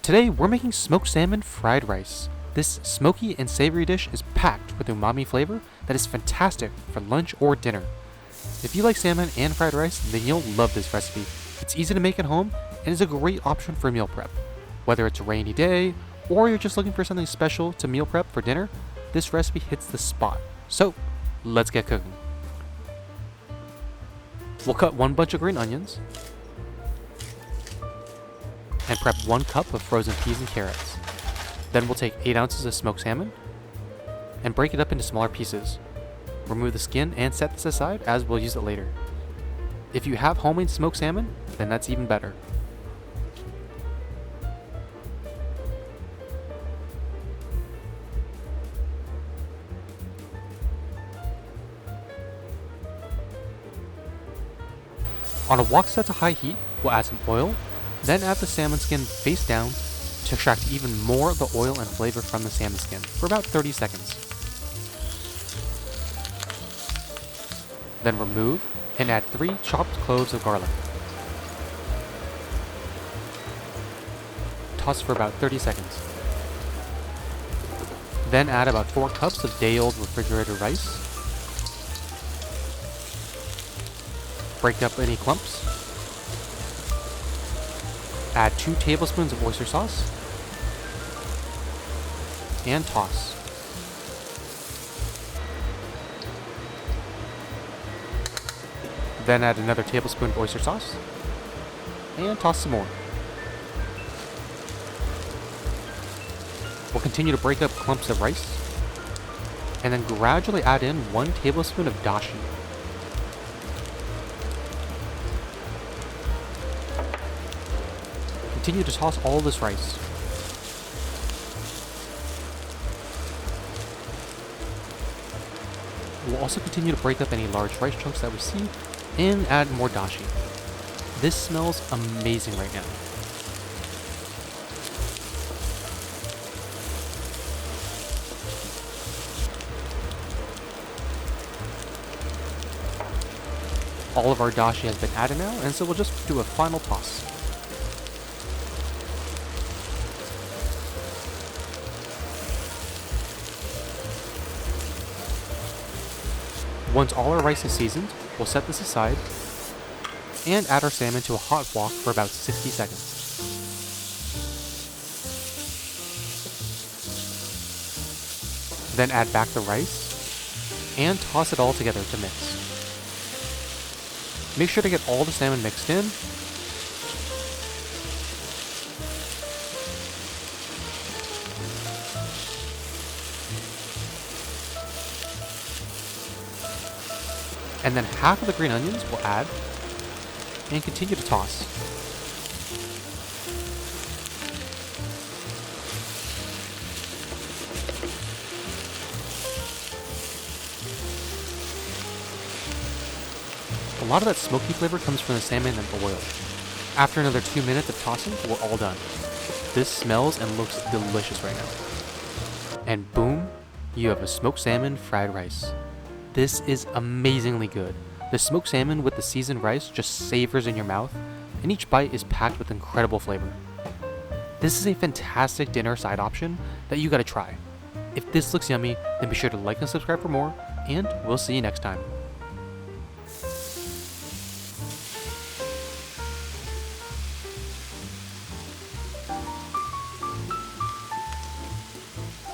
Today we're making smoked salmon fried rice. This smoky and savory dish is packed with umami flavor that is fantastic for lunch or dinner. If you like salmon and fried rice, then you'll love this recipe. It's easy to make at home and is a great option for meal prep. Whether it's a rainy day or you're just looking for something special to meal prep for dinner, this recipe hits the spot. So, let's get cooking. We'll cut 1 bunch of green onions and prep 1 cup of frozen peas and carrots. Then we'll take 8 ounces of smoked salmon and break it up into smaller pieces. Remove the skin and set this aside as we'll use it later. If you have homemade smoked salmon, then that's even better. On a wok set to high heat, we'll add some oil, then add the salmon skin face down to extract even more of the oil and flavor from the salmon skin for about 30 seconds. Then remove and add 3 chopped cloves of garlic. Toss for about 30 seconds. Then add about 4 cups of day-old refrigerated rice. Break up any clumps. Add 2 tablespoons of oyster sauce. And toss. Then add another tablespoon of oyster sauce. And toss some more. We'll continue to break up clumps of rice. And then gradually add in 1 tablespoon of dashi. Continue to toss all this rice. We'll also continue to break up any large rice chunks that we see and add more dashi. This smells amazing right now. All of our dashi has been added now, and so we'll just do a final toss. Once all our rice is seasoned, we'll set this aside and add our salmon to a hot wok for about 60 seconds. Then add back the rice and toss it all together to mix. Make sure to get all the salmon mixed in. And then half of the green onions we'll add and continue to toss. A lot of that smoky flavor comes from the salmon and the oil. After another 2 minutes of tossing, we're all done. This smells and looks delicious right now. And boom, you have a smoked salmon fried rice. This is amazingly good. The smoked salmon with the seasoned rice just savors in your mouth, and each bite is packed with incredible flavor. This is a fantastic dinner side option that you gotta try. If this looks yummy, then be sure to like and subscribe for more, and we'll see you next time.